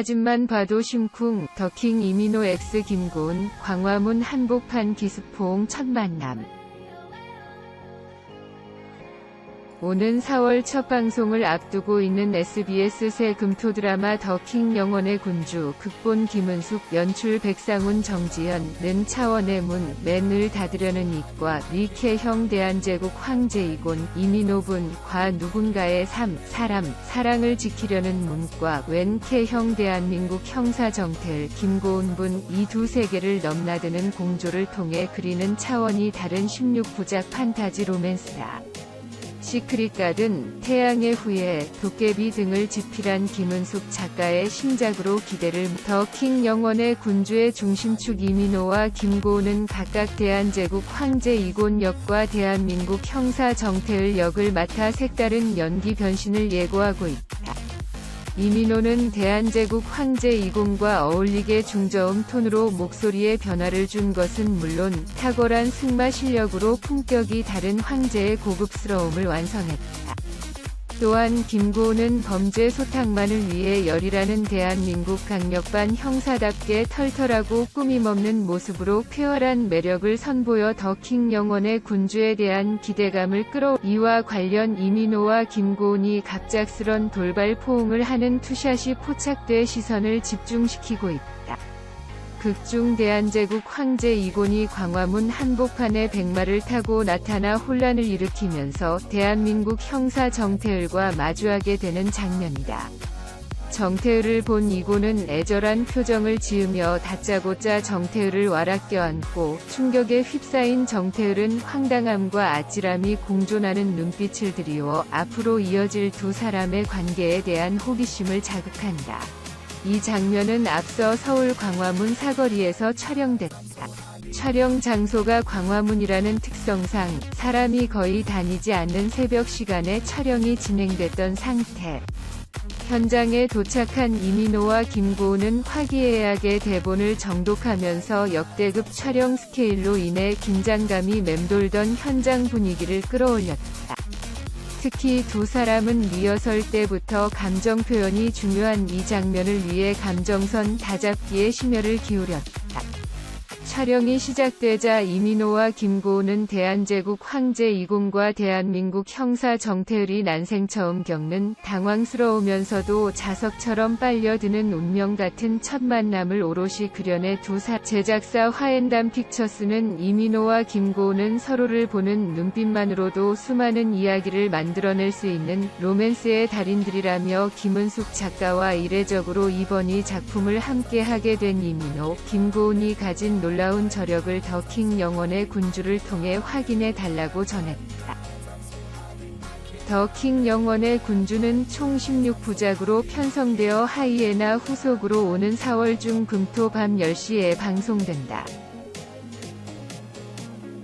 사진만 봐도 심쿵. 더킹 이민호 X 김고은 광화문 한복판 기습포옹 첫 만남. 오는 4월 첫 방송을 앞두고 있는 SBS 새 금토 드라마 더킹 영원의 군주, 극본 김은숙, 연출 백상훈 정지현는 차원의 문, 맨을 닫으려는 이과 리케형 대한제국 황제 이곤, 이민호분, 과 누군가의 삶, 사람, 사랑을 지키려는 문과 웬케형 대한민국 형사 정태을, 김고은분, 이 두 세계를 넘나드는 공조를 통해 그리는 차원이 다른 16부작 판타지 로맨스다. 시크릿 가든, 태양의 후예, 도깨비 등을 집필한 김은숙 작가의 신작으로 기대를 더킹 영원의 군주의 중심축 이민호와 김고은은 각각 대한제국 황제 이곤 역과 대한민국 형사 정태을 역을 맡아 색다른 연기 변신을 예고하고 있다. 이민호는 대한제국 황제 이곤과 어울리게 중저음 톤으로 목소리에 변화를 준 것은 물론 탁월한 승마 실력으로 품격이 다른 황제의 고급스러움을 완성했다. 또한 김고은은 범죄 소탕만을 위해 열일하는 대한민국 강력반 형사답게 털털하고 꾸밈없는 모습으로 쾌활한 매력을 선보여 더킹 영원의 군주에 대한 기대감을 이와 관련 이민호와 김고은이 갑작스런 돌발 포옹을 하는 투샷이 포착돼 시선을 집중시키고 있다. 극중 대한제국 황제 이곤이 광화문 한복판에 백마를 타고 나타나 혼란을 일으키면서 대한민국 형사 정태을과 마주하게 되는 장면이다. 정태을을 본 이곤은 애절한 표정을 지으며 다짜고짜 정태을을 와락 껴안고, 충격에 휩싸인 정태을은 황당함과 아찔함이 공존하는 눈빛을 들이워 앞으로 이어질 두 사람의 관계에 대한 호기심을 자극한다. 이 장면은 앞서 서울 광화문 사거리에서 촬영됐다. 촬영 장소가 광화문이라는 특성상 사람이 거의 다니지 않는 새벽 시간에 촬영이 진행됐던 상태. 현장에 도착한 이민호와 김고은은 화기애애하게 대본을 정독하면서 역대급 촬영 스케일로 인해 긴장감이 맴돌던 현장 분위기를 끌어올렸다. 특히 두 사람은 리허설 때부터 감정 표현이 중요한 이 장면을 위해 감정선 다잡기에 심혈을 기울였다. 촬영이 시작되자 이민호와 김고은은 대한제국 황제 이곤과 대한민국 형사 정태을이 난생 처음 겪는 당황스러우면서도 자석처럼 빨려드는 운명 같은 첫 만남을 오롯이 그려내 제작사 화엔담 픽처스는 이민호와 김고은은 서로를 보는 눈빛만으로도 수많은 이야기를 만들어낼 수 있는 로맨스의 달인들이라며 김은숙 작가와 이례적으로 이번 이 작품을 함께하게 된 이민호, 김고은이 가진 놀라운 저력을 더킹 영원의 군주를 통해 확인해 달라고 전했다. 더킹 영원의 군주는 총 16부작으로 편성되어 하이에나 후속으로 오는 4월 중 금토 밤 10시에 방송된다.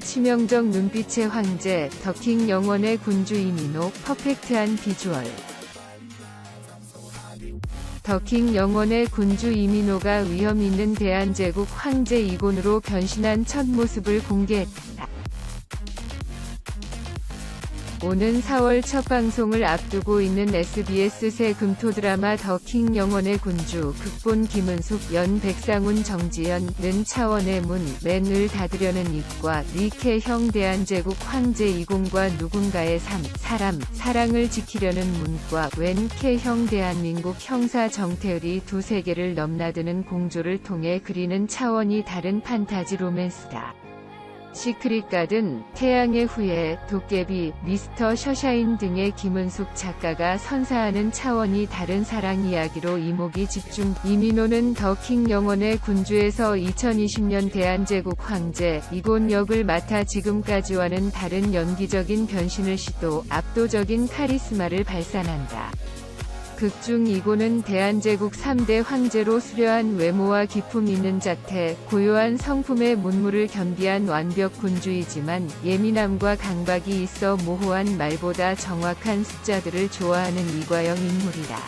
치명적 눈빛의 황제, 더킹 영원의 군주 이민호, 퍼펙트한 비주얼. 더킹 영원의 군주 이민호가 위험 있는 대한제국 황제 이곤으로 변신한 첫 모습을 공개했다. 오는 4월 첫 방송을 앞두고 있는 SBS 새 금토 드라마 더킹 영원의 군주, 극본 김은숙, 연 백상훈 정지현는 차원의 문, 맨을 닫으려는 이과 리케형 대한제국 황제 이곤과 누군가의 삶, 사람, 사랑을 지키려는 문과 웬케형 대한민국 형사 정태을이 두 세계를 넘나드는 공조를 통해 그리는 차원이 다른 판타지 로맨스다. 시크릿 가든, 태양의 후예, 도깨비, 미스터 셔샤인 등의 김은숙 작가가 선사하는 차원이 다른 사랑 이야기로 이목이 집중. 이민호는 더킹 영원의 군주에서 2020년 대한제국 황제 이곤 역을 맡아 지금까지와는 다른 연기적인 변신을 시도, 압도적인 카리스마를 발산한다. 극중 이곤은 대한제국 3대 황제로 수려한 외모와 기품 있는 자태, 고요한 성품의 문물을 겸비한 완벽 군주이지만 예민함과 강박이 있어 모호한 말보다 정확한 숫자들을 좋아하는 이과형 인물이다.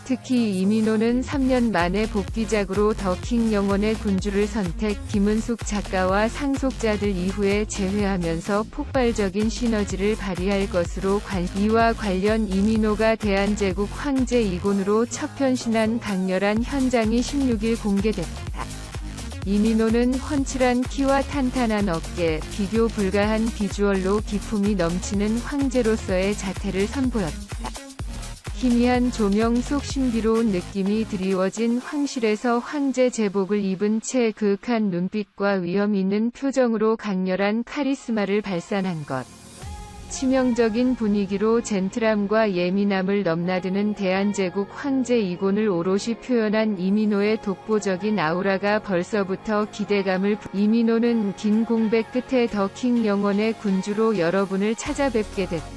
특히 이민호는 3년 만에 복귀작으로 더킹 영혼의 군주를 선택, 김은숙 작가와 상속자들 이후에 재회하면서 폭발적인 시너지를 발휘할 것으로 이와 관련 이민호가 대한제국 황제 이곤으로 첫 변신한 강렬한 현장이 16일 공개됐다. 이민호는 훤칠한 키와 탄탄한 어깨, 비교 불가한 비주얼로 기품이 넘치는 황제로서의 자태를 선보였다. 희미한 조명 속 신비로운 느낌이 드리워진 황실에서 황제 제복을 입은 채 그윽한 눈빛과 위험 있는 표정으로 강렬한 카리스마를 발산한 것. 치명적인 분위기로 젠틀함과 예민함을 넘나드는 대한제국 황제 이곤을 오롯이 표현한 이민호의 독보적인 아우라가 벌써부터 기대감을 이민호는 긴 공백 끝에 더킹 영혼의 군주로 여러분을 찾아뵙게 됐다.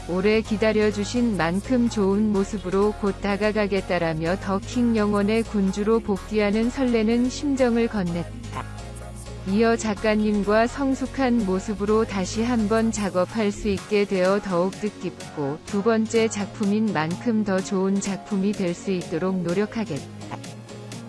오래 기다려주신 만큼 좋은 모습으로 곧 다가가겠다라며 더킹 영혼의 군주로 복귀하는 설레는 심정을 건넸다. 이어 작가님과 성숙한 모습으로 다시 한번 작업할 수 있게 되어 더욱 뜻깊고 두 번째 작품인 만큼 더 좋은 작품이 될 수 있도록 노력하겠다.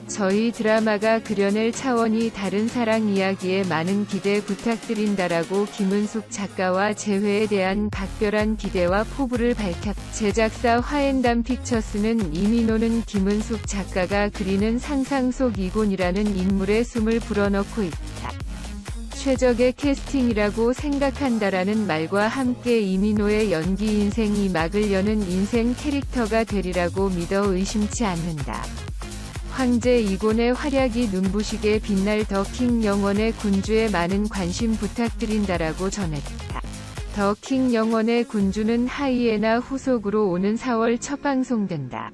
저희 드라마가 그려낼 차원이 다른 사랑 이야기에 많은 기대 부탁드린다라고 김은숙 작가와 재회에 대한 각별한 기대와 포부를 밝혔다. 제작사 화엔담 픽처스는 이민호는 김은숙 작가가 그리는 상상 속 이곤이라는 인물의 숨을 불어넣고 있다. 최적의 캐스팅이라고 생각한다라는 말과 함께 이민호의 연기 인생이 막을 여는 인생 캐릭터가 되리라고 믿어 의심치 않는다. 황제 이곤의 활약이 눈부시게 빛날 더킹 영혼의 군주에 많은 관심 부탁드린다라고 전했다. 더킹 영혼의 군주는 하이에나 후속으로 오는 4월 첫 방송된다.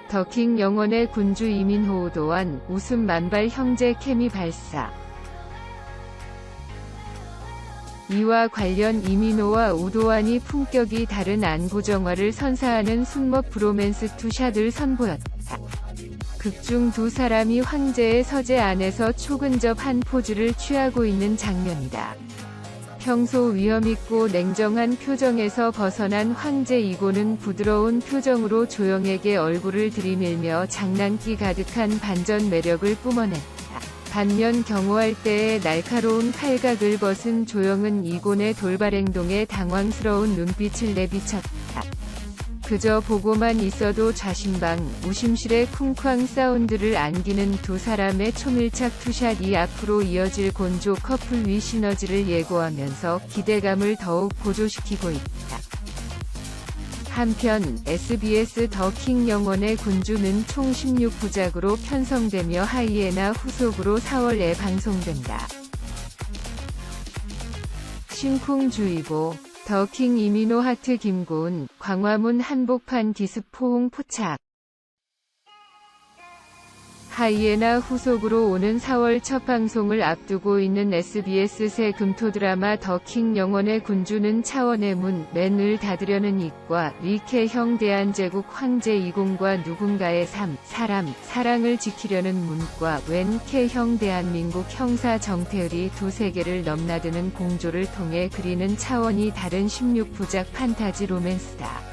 더킹 영혼의 군주 이민호 우도환, 웃음 만발 형제 케미 발사. 이와 관련 이민호와 우도환이 품격이 다른 안구정화를 선사하는 숨먹 브로맨스 투샷을 선보였다. 극중 두 사람이 황제의 서재 안에서 초근접한 포즈를 취하고 있는 장면이다. 평소 위험있고 냉정한 표정에서 벗어난 황제 이곤은 부드러운 표정으로 조영에게 얼굴을 들이밀며 장난기 가득한 반전 매력을 뿜어냈다. 반면 경호할 때의 날카로운 칼각을 벗은 조영은 이곤의 돌발 행동에 당황스러운 눈빛을 내비쳤다. 그저 보고만 있어도 좌심방, 우심실의 쿵쾅 사운드를 안기는 두 사람의 초밀착 투샷이 앞으로 이어질 곤조 커플 위 시너지를 예고하면서 기대감을 더욱 고조시키고 있다. 한편 SBS 더킹 영혼의 군주는 총 16부작으로 편성되며 하이에나 후속으로 4월에 방송된다. 심쿵주의보, 더킹 이민호 하트 김고은, 광화문 한복판 기습포옹 포착. 하이에나 후속으로 오는 4월 첫 방송을 앞두고 있는 SBS 새 금토 드라마 더킹 영혼의 군주는 차원의 문, 맨을 닫으려는 입과 리케형 대한제국 황제 이곤과 누군가의 사랑을 지키려는 문과 웬케형 대한민국 형사 정태을이 두 세계를 넘나드는 공조를 통해 그리는 차원이 다른 16부작 판타지 로맨스다.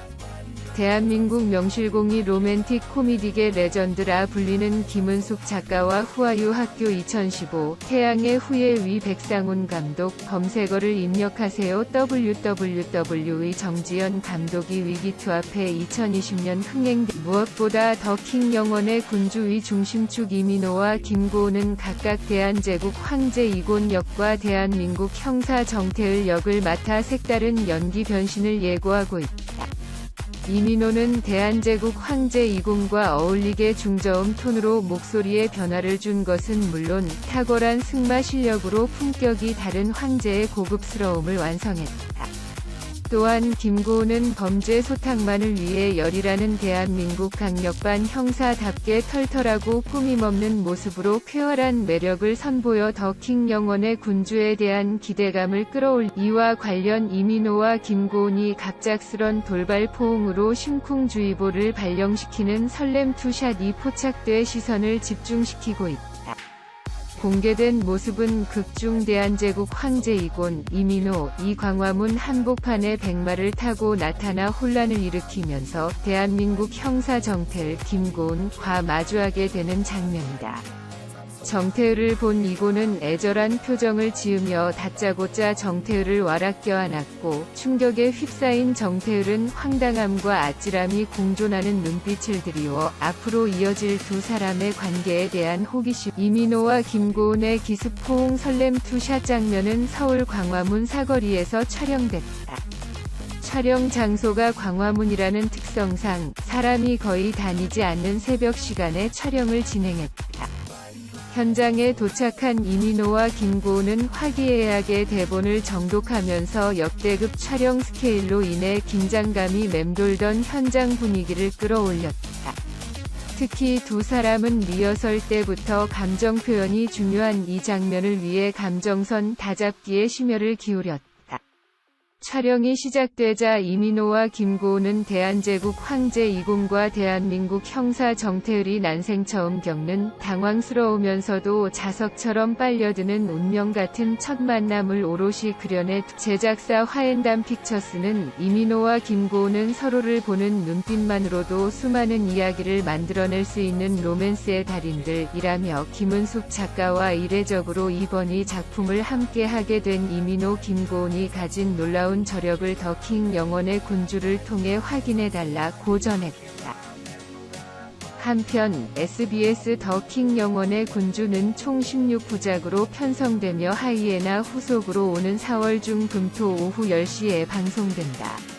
대한민국 명실공히 로맨틱 코미디계 레전드라 불리는 김은숙 작가와 후아유 학교 2015, 태양의 후예 위 백상훈 감독, 검색어를 입력하세요. www. 정지연 감독이 위기투합해 2020년 흥행된 무엇보다 더킹 영혼의 군주 위 중심축 이민호와 김고은은 각각 대한제국 황제 이곤 역과 대한민국 형사 정태을 역을 맡아 색다른 연기 변신을 예고하고 있다. 이민호는 대한제국 황제 이곤과 어울리게 중저음 톤으로 목소리에 변화를 준 것은 물론 탁월한 승마 실력으로 품격이 다른 황제의 고급스러움을 완성했다. 또한 김고은은 범죄 소탕만을 위해 열이라는 대한민국 강력반 형사답게 털털하고 꾸밈없는 모습으로 쾌활한 매력을 선보여 더킹 영혼의 군주에 대한 기대감을 끌어올리 이와 관련 이민호와 김고은이 갑작스런 돌발 포옹으로 심쿵주의보를 발령시키는 설렘 투샷이 포착돼 시선을 집중시키고 있다. 공개된 모습은 극중 대한제국 황제 이곤, 이민호, 이 광화문 한복판에 백마를 타고 나타나 혼란을 일으키면서 대한민국 형사 정태을, 김고은과 마주하게 되는 장면이다. 정태을을 본 이곤은 애절한 표정을 지으며 다짜고짜 정태을을 와락 껴안았고, 충격에 휩싸인 정태을은 황당함과 아찔함이 공존하는 눈빛을 들이워 앞으로 이어질 두 사람의 관계에 대한 호기심. 이민호와 김고은의 기습 포옹 설렘 투샷 장면은 서울 광화문 사거리에서 촬영됐다. 촬영 장소가 광화문이라는 특성상 사람이 거의 다니지 않는 새벽 시간에 촬영을 진행했다. 현장에 도착한 이민호와 김고은은 화기애애하게 대본을 정독하면서 역대급 촬영 스케일로 인해 긴장감이 맴돌던 현장 분위기를 끌어올렸다. 특히 두 사람은 리허설 때부터 감정 표현이 중요한 이 장면을 위해 감정선 다잡기에 심혈을 기울였다. 촬영이 시작되자 이민호와 김고은은 대한제국 황제 이곤과 대한민국 형사 정태을이 난생 처음 겪는 당황스러우면서도 자석처럼 빨려드는 운명 같은 첫 만남을 오롯이 그려내 제작사 화엔담 픽처스는 이민호와 김고은은 서로를 보는 눈빛만으로도 수많은 이야기를 만들어낼 수 있는 로맨스의 달인들이라며 김은숙 작가와 이례적으로 이번 이 작품을 함께하게 된 이민호 김고은이 가진 놀라운 저력을 더킹 영원의 군주를 통해 확인해달라고 전했다. 한편 SBS 더킹 영원의 군주는 총 16부작으로 편성되며 하이에나 후속으로 오는 4월 중 금토 오후 10시에 방송된다.